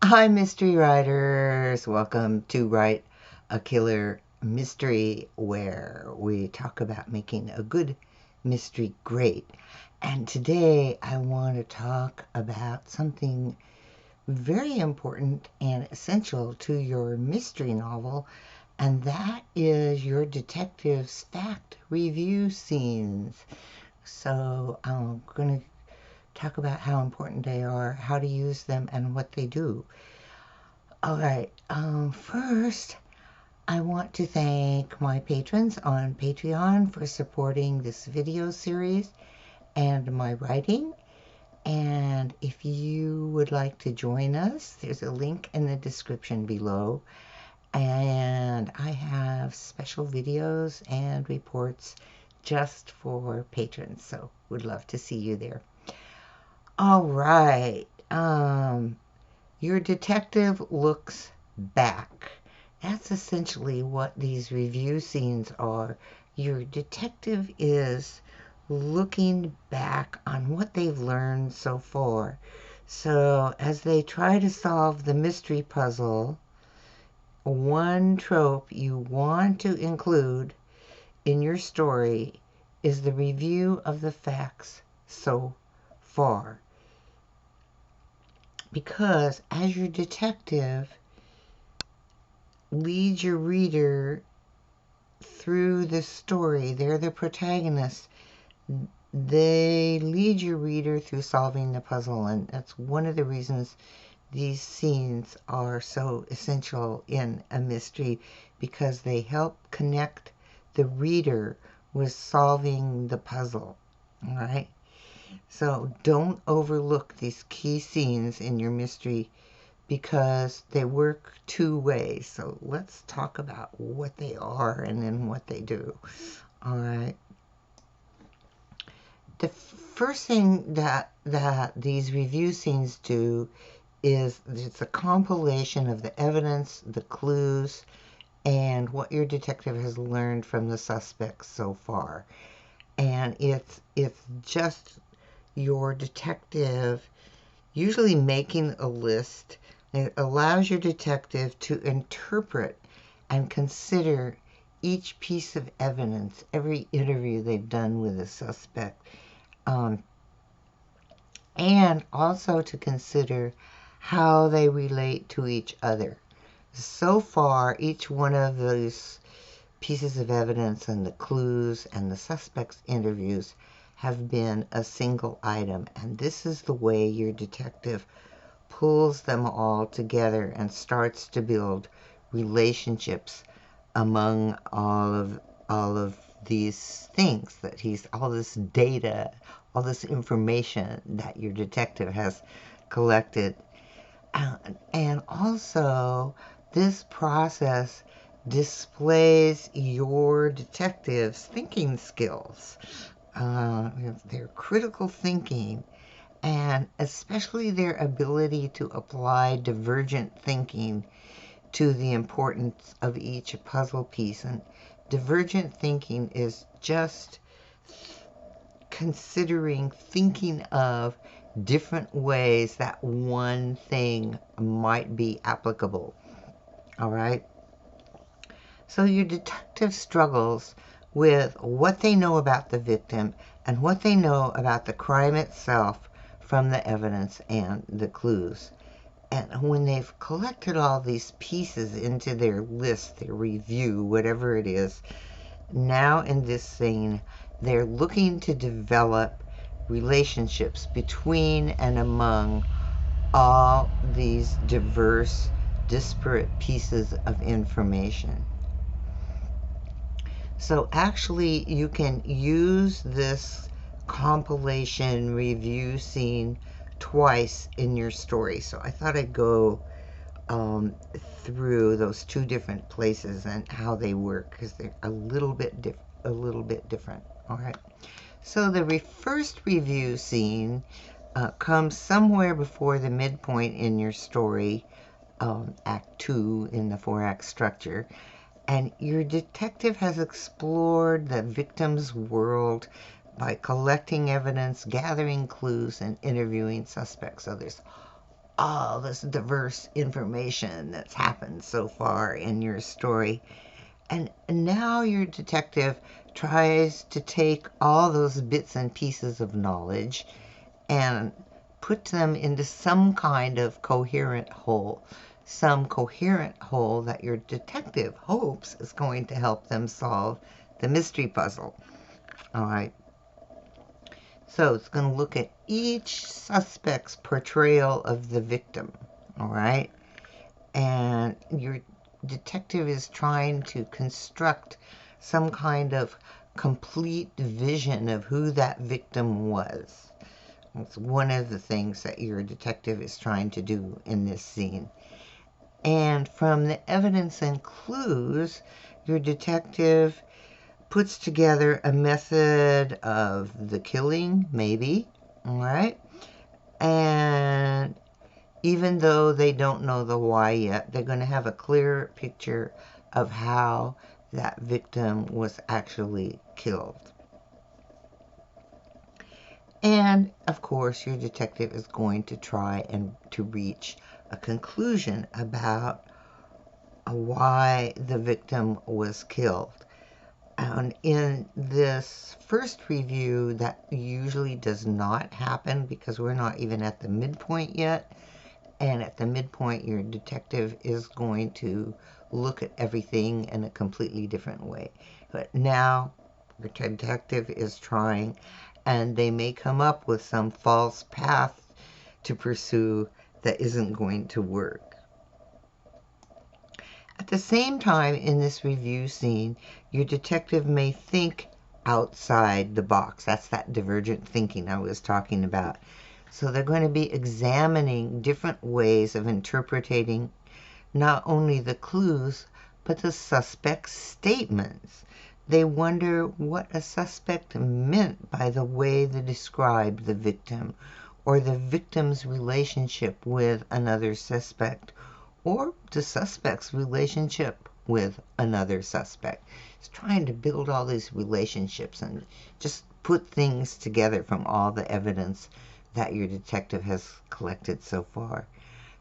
Hi, mystery writers. Welcome to Write a Killer Mystery, where we talk about making a good mystery great. And today I want to talk about something very important and essential to your mystery novel, and that is your detective's fact review scenes. So I'm going to talk about how important they are, how to use them, and what they do. All right. First, I want to thank my patrons on Patreon for supporting this video series and my writing. And if you would like to join us, there's a link in the description below. And I have special videos and reports just for patrons, so would love to see you there. All right. Your detective looks back. That's essentially what these review scenes are. Your detective is looking back on what they've learned so far. So as they try to solve the mystery puzzle, one trope you want to include in your story is the review of the facts so far. Because as your detective leads your reader through the story, they're the protagonist. They lead your reader through solving the puzzle, and that's one of the reasons these scenes are so essential in a mystery, because they help connect the reader with solving the puzzle. All right? So don't overlook these key scenes in your mystery, because they work two ways. So let's talk about what they are and then what they do. All right. The first thing that these review scenes do is it's a compilation of the evidence, the clues, and what your detective has learned from the suspects so far. And it's just your detective usually making a list. It allows your detective to interpret and consider each piece of evidence, every interview they've done with a suspect, and also to consider how they relate to each other. So far, each one of those pieces of evidence and the clues and the suspect's interviews have been a single item, and this is the way your detective pulls them all together and starts to build relationships among all of these things that all this data, all this information that your detective has collected. And also, this process displays your detective's thinking skills, their critical thinking, and especially their ability to apply divergent thinking to the importance of each puzzle piece. And divergent thinking is just thinking of different ways that one thing might be applicable. All right? So your detective struggles with what they know about the victim and what they know about the crime itself from the evidence and the clues. And when they've collected all these pieces into their list, their review, whatever it is, now in this scene, they're looking to develop relationships between and among all these diverse, disparate pieces of information. So actually, you can use this compilation review scene twice in your story. So I thought I'd go through those two different places and how they work, because they're a little bit different. All right. So the first review scene comes somewhere before the midpoint in your story, Act 2 in the 4-act structure. And your detective has explored the victim's world by collecting evidence, gathering clues, and interviewing suspects. So there's all this diverse information that's happened so far in your story. And now your detective tries to take all those bits and pieces of knowledge and put them into some kind of coherent whole. Some coherent whole that your detective hopes is going to help them solve the mystery puzzle. All right. So it's going to look at each suspect's portrayal of the victim. All right. And your detective is trying to construct some kind of complete vision of who that victim was. It's one of the things that your detective is trying to do in this scene. And from the evidence and clues, your detective puts together a method of the killing, maybe, all right? And even though they don't know the why yet, they're going to have a clear picture of how that victim was actually killed. And, of course, your detective is going to try and to reach a conclusion about why the victim was killed. And in this first review, that usually does not happen because we're not even at the midpoint yet. And at the midpoint, your detective is going to look at everything in a completely different way. But now, your detective is trying, and they may come up with some false path to pursue that isn't going to work. At the same time, in this review scene, your detective may think outside the box. That's that divergent thinking I was talking about. So they're going to be examining different ways of interpreting not only the clues, but the suspect's statements. They wonder what a suspect meant by the way they described the victim, or the victim's relationship with another suspect, or the suspect's relationship with another suspect. It's trying to build all these relationships and just put things together from all the evidence that your detective has collected so far.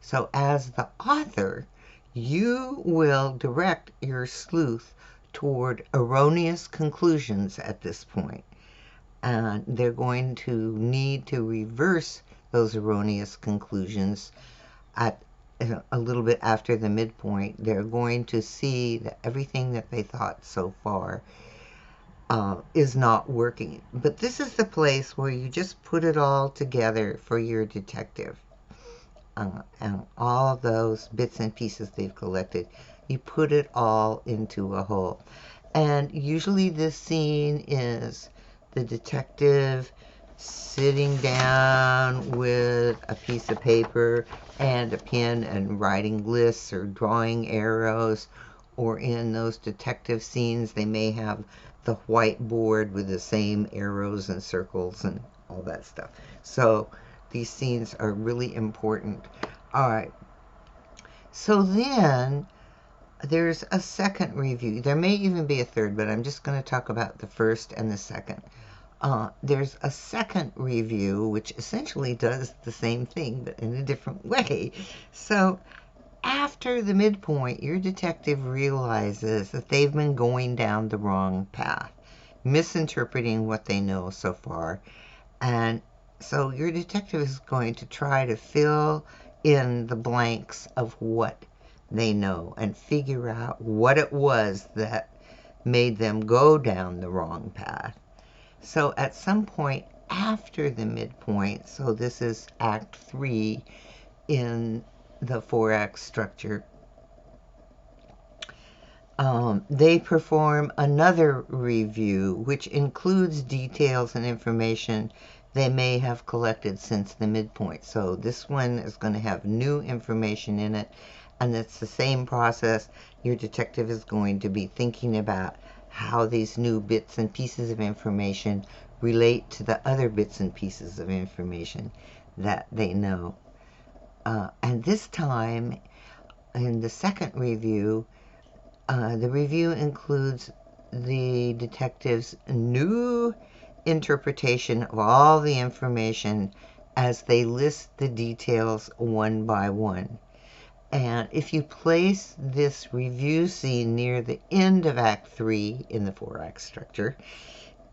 So as the author, you will direct your sleuth toward erroneous conclusions at this point. And they're going to need to reverse those erroneous conclusions at a little bit after the midpoint. They're going to see that everything that they thought so far is not working. But this is the place where you just put it all together for your detective. And all those bits and pieces they've collected, you put it all into a whole. And usually this scene is the detective sitting down with a piece of paper and a pen and writing lists or drawing arrows, or in those detective scenes they may have the whiteboard with the same arrows and circles and all that stuff. So these scenes are really important. All right. So then there's a second review. There may even be a third, but I'm just going to talk about the first and the second. There's a second review, which essentially does the same thing, but in a different way. So after the midpoint, your detective realizes that they've been going down the wrong path, misinterpreting what they know so far. And so your detective is going to try to fill in the blanks of what they know and figure out what it was that made them go down the wrong path. So at some point after the midpoint, so this is Act 3 in the 4-act structure, they perform another review, which includes details and information they may have collected since the midpoint. So this one is going to have new information in it, and it's the same process. Your detective is going to be thinking about how these new bits and pieces of information relate to the other bits and pieces of information that they know. And this time, in the second review, the review includes the detective's new interpretation of all the information as they list the details one by one. And if you place this review scene near the end of Act 3 in the 4-act structure,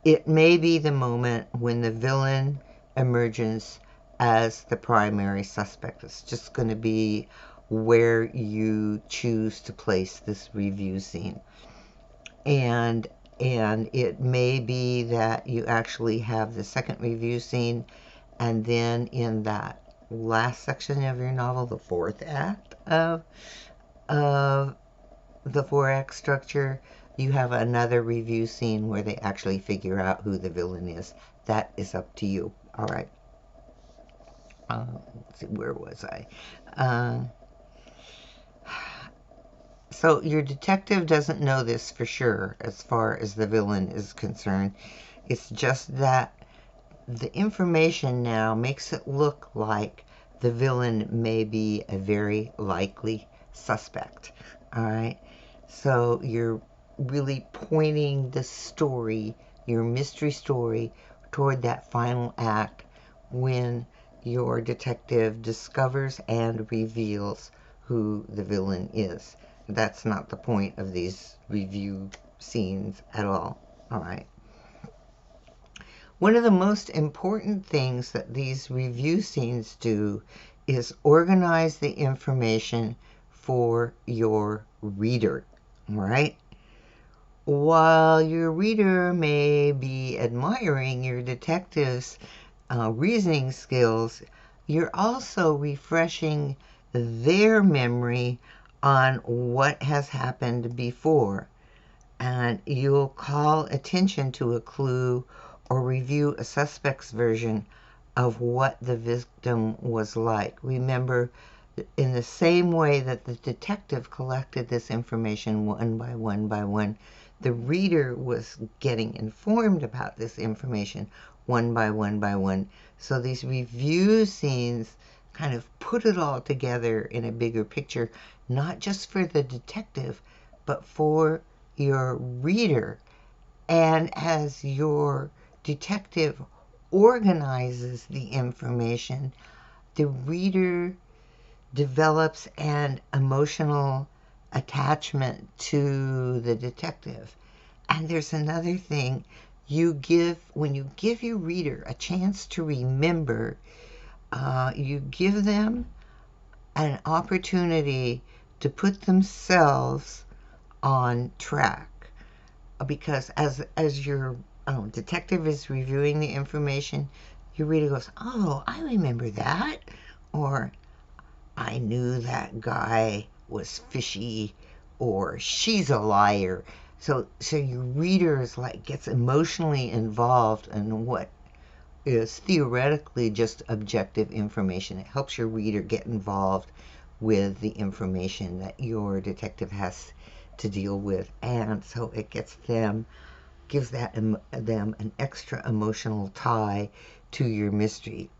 it may be the moment when the villain emerges as the primary suspect. It's just going to be where you choose to place this review scene. And it may be that you actually have the second review scene, and then in that last section of your novel, the 4th act of the 4-act structure, you have another review scene where they actually figure out who the villain is. That is up to you. All right. Let's see, where was I? So your detective doesn't know this for sure as far as the villain is concerned. It's just that the information now makes it look like the villain may be a very likely suspect. All right. So you're really pointing the story, your mystery story, toward that final act when your detective discovers and reveals who the villain is. That's not the point of these review scenes at all. All right. One of the most important things that these review scenes do is organize the information for your reader. All right. While your reader may be admiring your detective's reasoning skills, you're also refreshing their memory on what has happened before. And you'll call attention to a clue or review a suspect's version of what the victim was like. Remember, in the same way that the detective collected this information one by one, the reader was getting informed about this information one by one. So these review scenes kind of put it all together in a bigger picture, not just for the detective, but for your reader. And as your detective organizes the information, the reader develops an emotional attachment to the detective. And there's another thing. When you give your reader a chance to remember, you give them an opportunity to put themselves on track. Because as your detective is reviewing the information, your reader goes, "Oh, I remember that," or "I knew that guy was fishy," or "she's a liar." So your reader is gets emotionally involved in what is theoretically just objective information. It helps your reader get involved with the information that your detective has to deal with, and so it gives them an extra emotional tie to your mystery.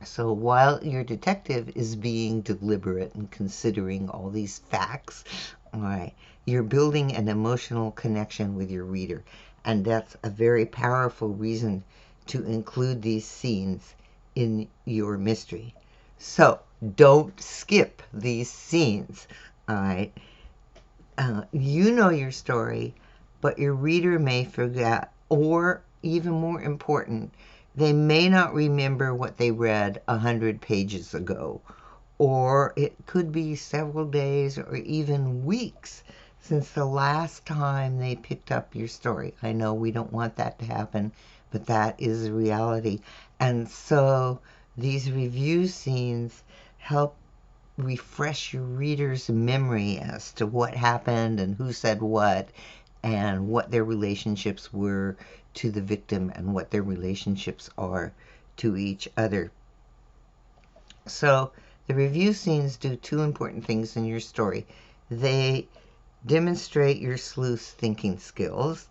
So while your detective is being deliberate and considering all these facts, all right, you're building an emotional connection with your reader, and that's a very powerful reason to include these scenes in your mystery. So don't skip these scenes. All right. You know your story, but your reader may forget, or even more important, they may not remember what they read 100 pages ago, or it could be several days or even weeks since the last time they picked up your story. I know we don't want that to happen, but that is the reality. And so these review scenes help refresh your reader's memory as to what happened and who said what and what their relationships were to the victim and what their relationships are to each other. So the review scenes do two important things in your story. They demonstrate your sleuth's thinking skills,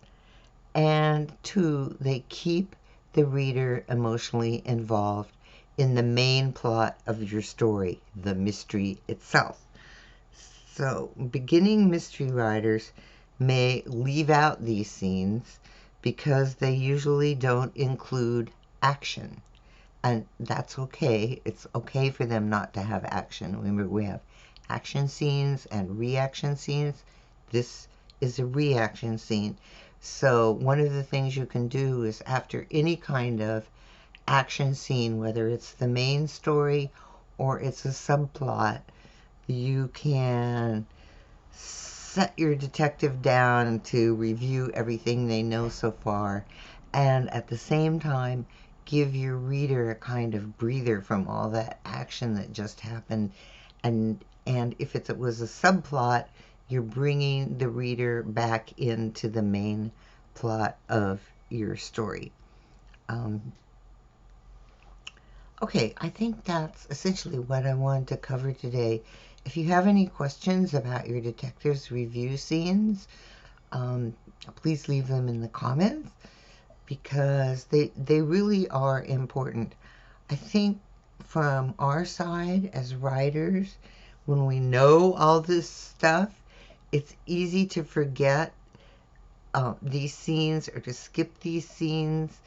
and two, they keep the reader emotionally involved in the main plot of your story, the mystery itself. So beginning mystery writers may leave out these scenes because they usually don't include action. and that's okay. It's okay for them not to have action. Remember, we have action scenes and reaction scenes. This is a reaction scene. So one of the things you can do is after any kind of action scene, whether it's the main story or it's a subplot, you can set your detective down to review everything they know so far, and at the same time give your reader a kind of breather from all that action that just happened. And if it was a subplot, you're bringing the reader back into the main plot of your story. Okay, I think that's essentially what I wanted to cover today. If you have any questions about your detective's review scenes, please leave them in the comments, because they really are important. I think from our side as writers, when we know all this stuff, it's easy to forget these scenes or to skip these scenes,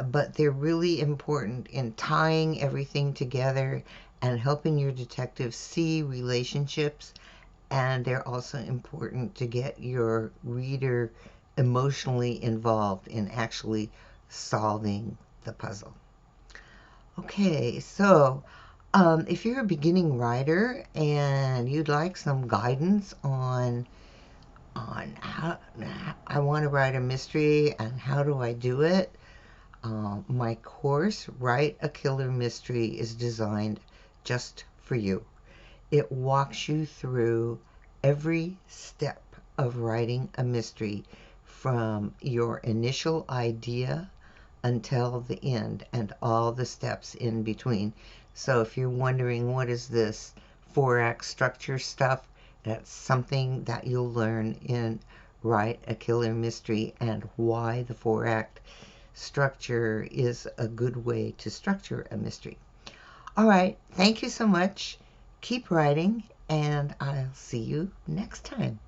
but they're really important in tying everything together and helping your detective see relationships. And they're also important to get your reader emotionally involved in actually solving the puzzle. Okay, so if you're a beginning writer and you'd like some guidance on how I want to write a mystery and how do I do it, my course, Write a Killer Mystery, is designed just for you. It walks you through every step of writing a mystery, from your initial idea until the end and all the steps in between. So if you're wondering what is this 4-act structure stuff, that's something that you'll learn in Write a Killer Mystery, and why the 4-act structure is a good way to structure a mystery. All right, thank you so much. Keep writing, and I'll see you next time.